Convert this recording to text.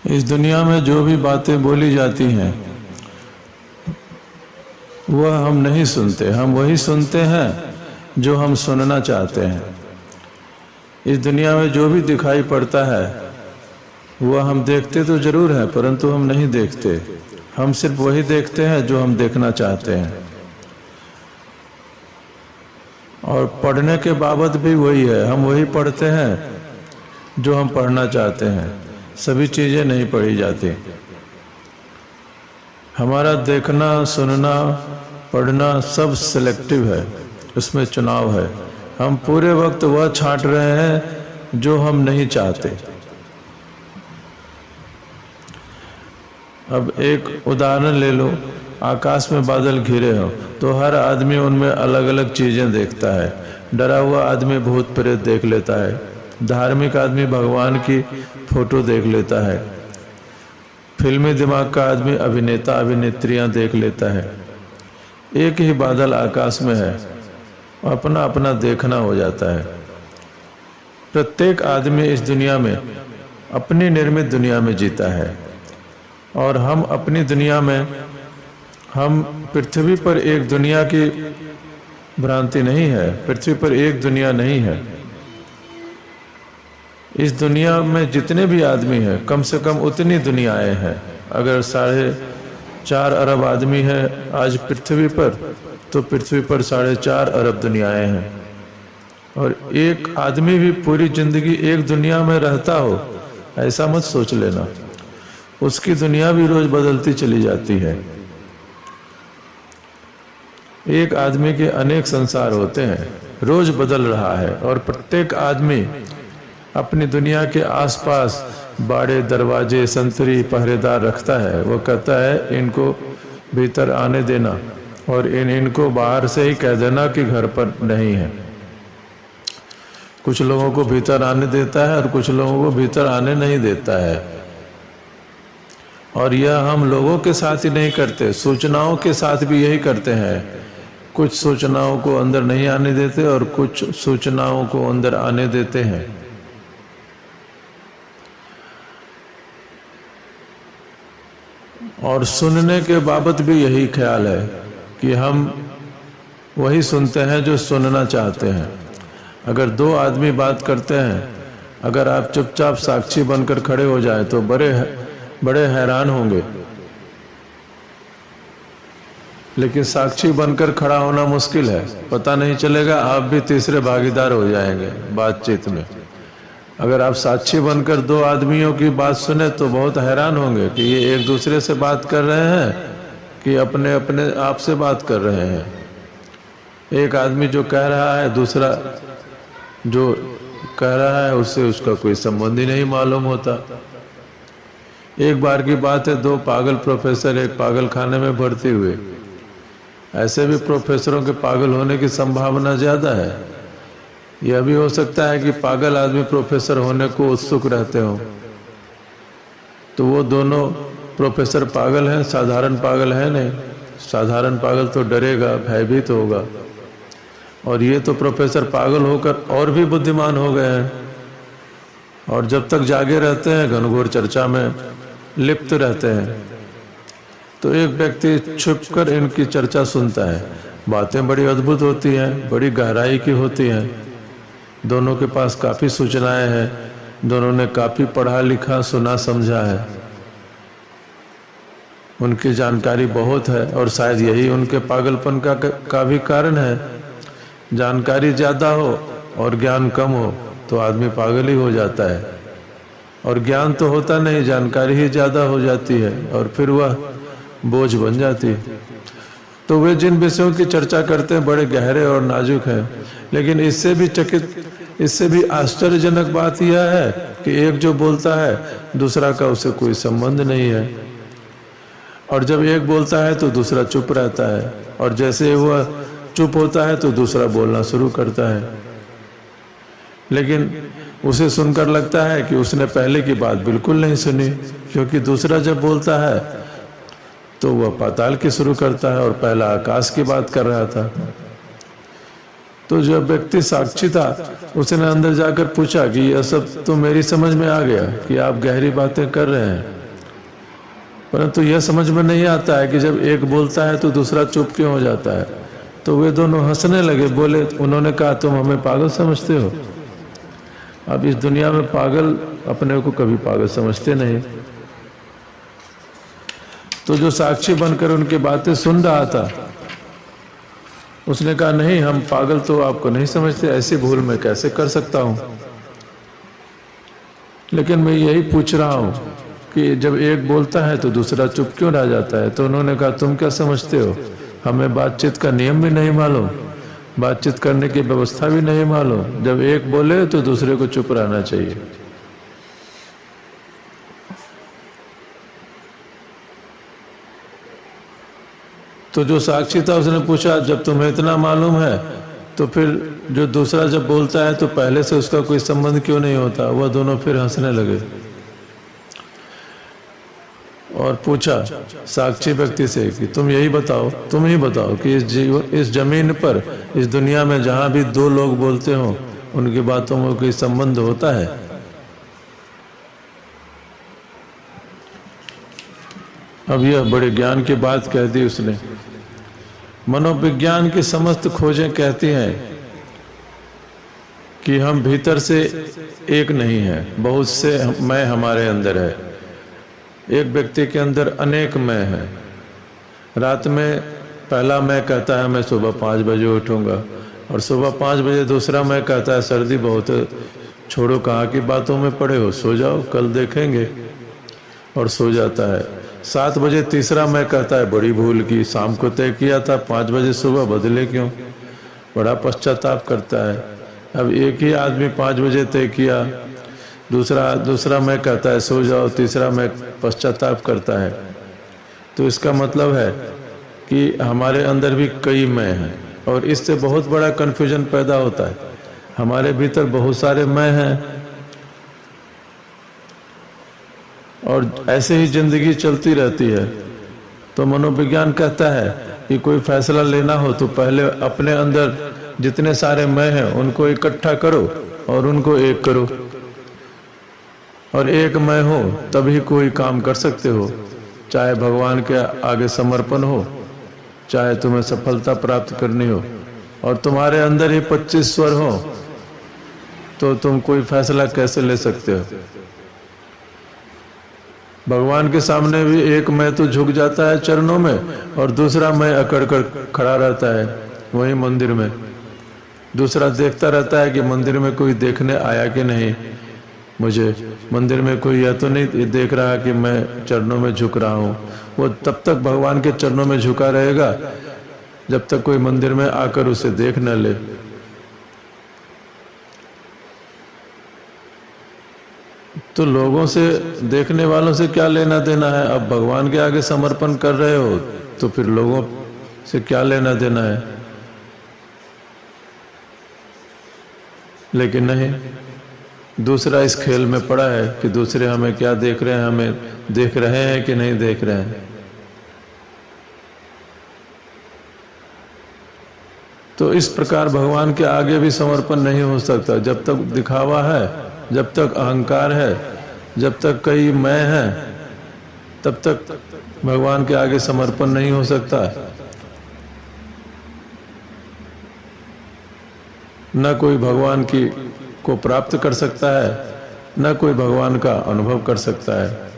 इस दुनिया में जो भी बातें बोली जाती हैं वह हम नहीं सुनते, हम वही सुनते हैं जो हम सुनना चाहते हैं। इस दुनिया में जो भी दिखाई पड़ता है वह हम देखते तो जरूर है, परंतु हम नहीं देखते। हम सिर्फ वही देखते हैं जो हम देखना चाहते हैं। और पढ़ने के बाबत भी वही है, हम वही पढ़ते हैं जो हम पढ़ना चाहते हैं। सभी चीज़ें नहीं पढ़ी जाती। हमारा देखना, सुनना, पढ़ना सब सिलेक्टिव है, उसमें चुनाव है। हम पूरे वक्त वह छांट रहे हैं जो हम नहीं चाहते। अब एक उदाहरण ले लो, आकाश में बादल घिरे हो तो हर आदमी उनमें अलग अलग चीज़ें देखता है। डरा हुआ आदमी भूत प्रेत देख लेता है, धार्मिक आदमी भगवान की फोटो देख लेता है, फिल्मी दिमाग का आदमी अभिनेता अभिनेत्रियां देख लेता है। एक ही बादल आकाश में है, अपना अपना देखना हो जाता है। प्रत्येक आदमी इस दुनिया में अपनी निर्मित दुनिया में जीता है और हम अपनी दुनिया में, हम पृथ्वी पर एक दुनिया की भ्रांति नहीं है, पृथ्वी पर एक दुनिया नहीं है। इस दुनिया में जितने भी आदमी हैं कम से कम उतनी दुनियाएं हैं। अगर 4.5 अरब आदमी है आज पृथ्वी पर, तो पृथ्वी पर 4.5 अरब दुनियाएं हैं। और एक आदमी भी पूरी जिंदगी एक दुनिया में रहता हो ऐसा मत सोच लेना, उसकी दुनिया भी रोज बदलती चली जाती है। एक आदमी के अनेक संसार होते हैं, रोज बदल रहा है। और प्रत्येक आदमी अपनी दुनिया के आसपास बाड़े, दरवाजे, संतरी, पहरेदार रखता है। वो कहता है इनको भीतर आने देना और इनको बाहर से ही कह देना कि घर पर नहीं है। कुछ लोगों को भीतर आने देता है और कुछ लोगों को भीतर आने नहीं देता है। और यह हम लोगों के साथ ही नहीं करते, सूचनाओं के साथ भी यही करते हैं। कुछ सूचनाओं को अंदर नहीं आने देते और कुछ सूचनाओं को अंदर आने देते हैं। और सुनने के बाबत भी यही ख्याल है कि हम वही सुनते हैं जो सुनना चाहते हैं। अगर 2 आदमी बात करते हैं, अगर आप चुपचाप साक्षी बनकर खड़े हो जाएं तो बड़े हैरान होंगे। लेकिन साक्षी बनकर खड़ा होना मुश्किल है, पता नहीं चलेगा, आप भी तीसरे भागीदार हो जाएंगे बातचीत में। अगर आप साक्षी बनकर 2 आदमियों की बात सुने तो बहुत हैरान होंगे कि ये एक दूसरे से बात कर रहे हैं कि अपने अपने आप से बात कर रहे हैं। एक आदमी जो कह रहा है, दूसरा जो कह रहा है उससे उसका कोई संबंध ही नहीं मालूम होता। एक बार की बात है, 2 पागल प्रोफेसर एक पागल खाने में भर्ती हुए। ऐसे भी प्रोफेसरों के पागल होने की संभावना ज़्यादा है। यह भी हो सकता है कि पागल आदमी प्रोफेसर होने को उत्सुक रहते हो। तो वो दोनों प्रोफेसर पागल हैं, साधारण पागल है नहीं। साधारण पागल तो डरेगा, भयभीत होगा। और ये तो प्रोफेसर पागल होकर और भी बुद्धिमान हो गए हैं और जब तक जागे रहते हैं घनघोर चर्चा में लिप्त रहते हैं। तो एक व्यक्ति छुपकर इनकी चर्चा सुनता है। बातें बड़ी अद्भुत होती हैं, बड़ी गहराई की होती हैं। दोनों के पास काफ़ी सूचनाएं हैं, दोनों ने काफ़ी पढ़ा लिखा, सुना, समझा है। उनकी जानकारी बहुत है और शायद यही उनके पागलपन का भी कारण है। जानकारी ज़्यादा हो और ज्ञान कम हो तो आदमी पागल ही हो जाता है। और ज्ञान तो होता नहीं, जानकारी ही ज़्यादा हो जाती है और फिर वह बोझ बन जाती है। तो वे जिन विषयों की चर्चा करते हैं बड़े गहरे और नाजुक हैं। लेकिन इससे भी आश्चर्यजनक बात यह है कि एक जो बोलता है दूसरा का उससे कोई संबंध नहीं है। और जब एक बोलता है तो दूसरा चुप रहता है और जैसे वह चुप होता है तो दूसरा बोलना शुरू करता है। लेकिन उसे सुनकर लगता है कि उसने पहले की बात बिल्कुल नहीं सुनी, क्योंकि दूसरा जब बोलता है तो वह पाताल की शुरू करता है और पहला आकाश की बात कर रहा था। तो तो जो व्यक्ति साक्षी था उसने अंदर जाकर पूछा कि यह सब तो मेरी समझ में आ गया कि आप गहरी बातें कर रहे हैं, परंतु यह समझ में नहीं आता है कि जब एक बोलता है तो दूसरा चुप क्यों हो जाता है। तो वे दोनों हंसने लगे, बोले, उन्होंने कहा तुम हमें पागल समझते हो। अब इस दुनिया में पागल अपने को कभी पागल समझते नहीं। तो जो साक्षी बनकर उनकी बातें सुन रहा था उसने कहा नहीं, हम पागल तो आपको नहीं समझते, ऐसी भूल मैं कैसे कर सकता हूं। लेकिन मैं यही पूछ रहा हूं कि जब एक बोलता है तो दूसरा चुप क्यों रह जाता है। तो उन्होंने कहा तुम क्या समझते हो, हमें बातचीत का नियम भी नहीं मालूम, बातचीत करने की व्यवस्था भी नहीं मालूम। जब एक बोले तो दूसरे को चुप रहना चाहिए। तो जो साक्षी था उसने पूछा जब तुम्हें इतना मालूम है तो फिर जो दूसरा जब बोलता है तो पहले से उसका कोई संबंध क्यों नहीं होता। वह दोनों फिर हंसने लगे और पूछा साक्षी व्यक्ति से कि तुम यही बताओ, तुम ही बताओ कि इस जमीन पर, इस दुनिया में जहां भी दो लोग बोलते हो उनकी बातों में कोई संबंध होता है। अब यह बड़े ज्ञान की बात कह दी उसने। मनोविज्ञान की समस्त खोजें कहती हैं कि हम भीतर से एक नहीं है, बहुत से मैं हमारे अंदर है। एक व्यक्ति के अंदर अनेक मैं है। रात में पहला मैं कहता है मैं सुबह 5 बजे उठूंगा, और सुबह 5 बजे दूसरा मैं कहता है सर्दी बहुत है, छोड़ो कहाँ की बातों में पड़े हो, सो जाओ कल देखेंगे, और सो जाता है। 7 बजे तीसरा मैं कहता है बड़ी भूल की, शाम को तय किया था 5 बजे सुबह, बदले क्यों, बड़ा पश्चाताप करता है। अब एक ही आदमी 5 बजे तय किया, दूसरा मैं कहता है सो जाओ, तीसरा मैं पश्चाताप करता है। तो इसका मतलब है कि हमारे अंदर भी कई मैं हैं, और इससे बहुत बड़ा कन्फ्यूजन पैदा होता है। हमारे भीतर बहुत सारे मैं हैं और ऐसे ही जिंदगी चलती रहती है। तो मनोविज्ञान कहता है कि कोई फैसला लेना हो तो पहले अपने अंदर जितने सारे मैं हैं उनको इकट्ठा करो और उनको एक करो, और एक मैं हो तभी कोई काम कर सकते हो। चाहे भगवान के आगे समर्पण हो, चाहे तुम्हें सफलता प्राप्त करनी हो, और तुम्हारे अंदर ही 25 स्वर हो तो तुम कोई फैसला कैसे ले सकते हो। भगवान के सामने भी एक मैं तो झुक जाता है चरणों में, और दूसरा मैं अकड़ कर खड़ा रहता है वही मंदिर में। दूसरा देखता रहता है कि मंदिर में कोई देखने आया कि नहीं, मुझे मंदिर में कोई यह तो नहीं देख रहा कि मैं चरणों में झुक रहा हूँ। वो तब तक भगवान के चरणों में झुका रहेगा जब तक कोई मंदिर में आकर उसे देख न ले। तो लोगों से, देखने वालों से क्या लेना देना है। अब भगवान के आगे समर्पण कर रहे हो तो फिर लोगों से क्या लेना देना है। लेकिन नहीं, दूसरा इस खेल में पड़ा है कि दूसरे हमें क्या देख रहे हैं, हमें देख रहे हैं कि नहीं देख रहे हैं। तो इस प्रकार भगवान के आगे भी समर्पण नहीं हो सकता। जब तक दिखावा है, जब तक अहंकार है, जब तक कई मैं है, तब तक भगवान के आगे समर्पण नहीं हो सकता। न कोई भगवान को प्राप्त कर सकता है, न कोई भगवान का अनुभव कर सकता है।